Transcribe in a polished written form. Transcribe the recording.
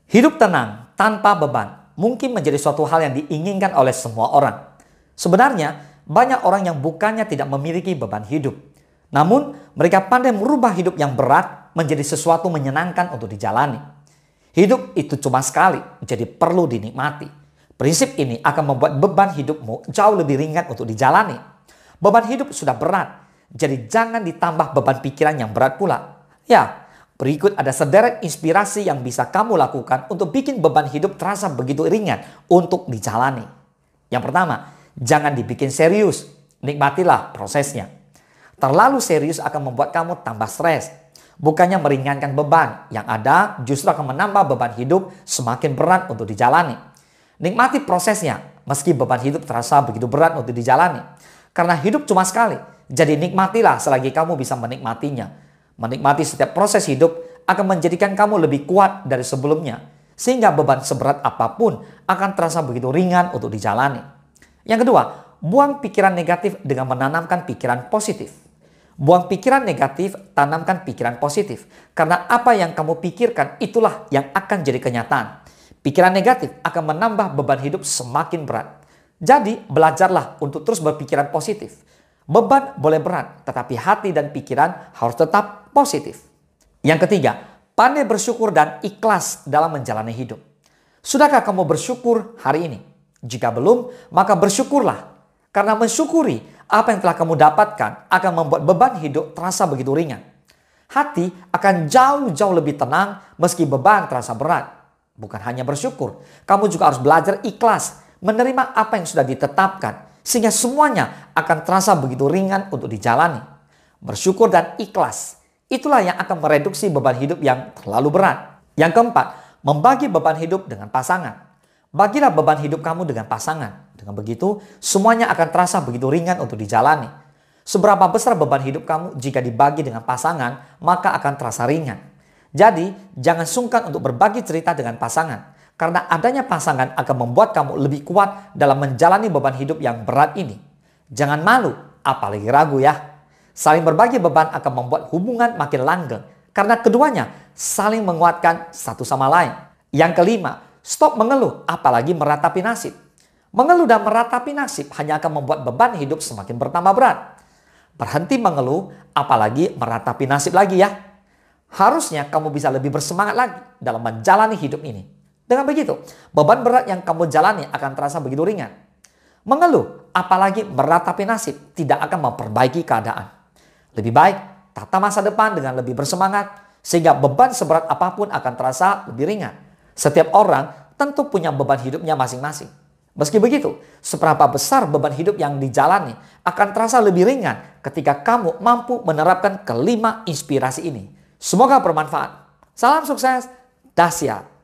Hidup tenang tanpa beban mungkin menjadi suatu hal yang diinginkan oleh semua orang. Sebenarnya, banyak orang yang bukannya tidak memiliki beban hidup. Namun, mereka pandai merubah hidup yang berat menjadi sesuatu menyenangkan untuk dijalani. Hidup itu cuma sekali, jadi perlu dinikmati. Prinsip ini akan membuat beban hidupmu jauh lebih ringan untuk dijalani. Beban hidup sudah berat, jadi jangan ditambah beban pikiran yang berat pula. Ya, berikut ada sederet inspirasi yang bisa kamu lakukan untuk bikin beban hidup terasa begitu ringan untuk dijalani. Yang pertama, jangan dibikin serius, nikmatilah prosesnya. Terlalu serius akan membuat kamu tambah stres. Bukannya meringankan beban, yang ada justru akan menambah beban hidup semakin berat untuk dijalani. Nikmati prosesnya, meski beban hidup terasa begitu berat untuk dijalani. Karena hidup cuma sekali, jadi nikmatilah selagi kamu bisa menikmatinya. Menikmati setiap proses hidup akan menjadikan kamu lebih kuat dari sebelumnya. Sehingga beban seberat apapun akan terasa begitu ringan untuk dijalani. Yang kedua, buang pikiran negatif dengan menanamkan pikiran positif. Buang pikiran negatif, tanamkan pikiran positif. Karena apa yang kamu pikirkan itulah yang akan jadi kenyataan. Pikiran negatif akan menambah beban hidup semakin berat. Jadi belajarlah untuk terus berpikiran positif. Beban boleh berat, tetapi hati dan pikiran harus tetap positif. Yang ketiga, pandai bersyukur dan ikhlas dalam menjalani hidup. Sudahkah kamu bersyukur hari ini? Jika belum, maka bersyukurlah. Karena mensyukuri apa yang telah kamu dapatkan akan membuat beban hidup terasa begitu ringan. Hati akan jauh-jauh lebih tenang meski beban terasa berat. Bukan hanya bersyukur, kamu juga harus belajar ikhlas, menerima apa yang sudah ditetapkan, sehingga semuanya akan terasa begitu ringan untuk dijalani. Bersyukur dan ikhlas, itulah yang akan mereduksi beban hidup yang terlalu berat. Yang keempat, membagi beban hidup dengan pasangan. Bagilah beban hidup kamu dengan pasangan. Dengan begitu, semuanya akan terasa begitu ringan untuk dijalani. Seberapa besar beban hidup kamu jika dibagi dengan pasangan, maka akan terasa ringan. Jadi, jangan sungkan untuk berbagi cerita dengan pasangan. Karena adanya pasangan akan membuat kamu lebih kuat dalam menjalani beban hidup yang berat ini. Jangan malu, apalagi ragu ya. Saling berbagi beban akan membuat hubungan makin langgeng. Karena keduanya saling menguatkan satu sama lain. Yang kelima, stop mengeluh, apalagi meratapi nasib. Mengeluh dan meratapi nasib hanya akan membuat beban hidup semakin bertambah berat. Berhenti mengeluh, apalagi meratapi nasib lagi ya. Harusnya kamu bisa lebih bersemangat lagi dalam menjalani hidup ini. Dengan begitu, beban berat yang kamu jalani akan terasa begitu ringan. Mengeluh, apalagi meratapi nasib, tidak akan memperbaiki keadaan. Lebih baik, tata masa depan dengan lebih bersemangat, sehingga beban seberat apapun akan terasa lebih ringan. Setiap orang tentu punya beban hidupnya masing-masing. Meski begitu, seberapa besar beban hidup yang dijalani akan terasa lebih ringan ketika kamu mampu menerapkan kelima inspirasi ini. Semoga bermanfaat. Salam sukses, dahsyat.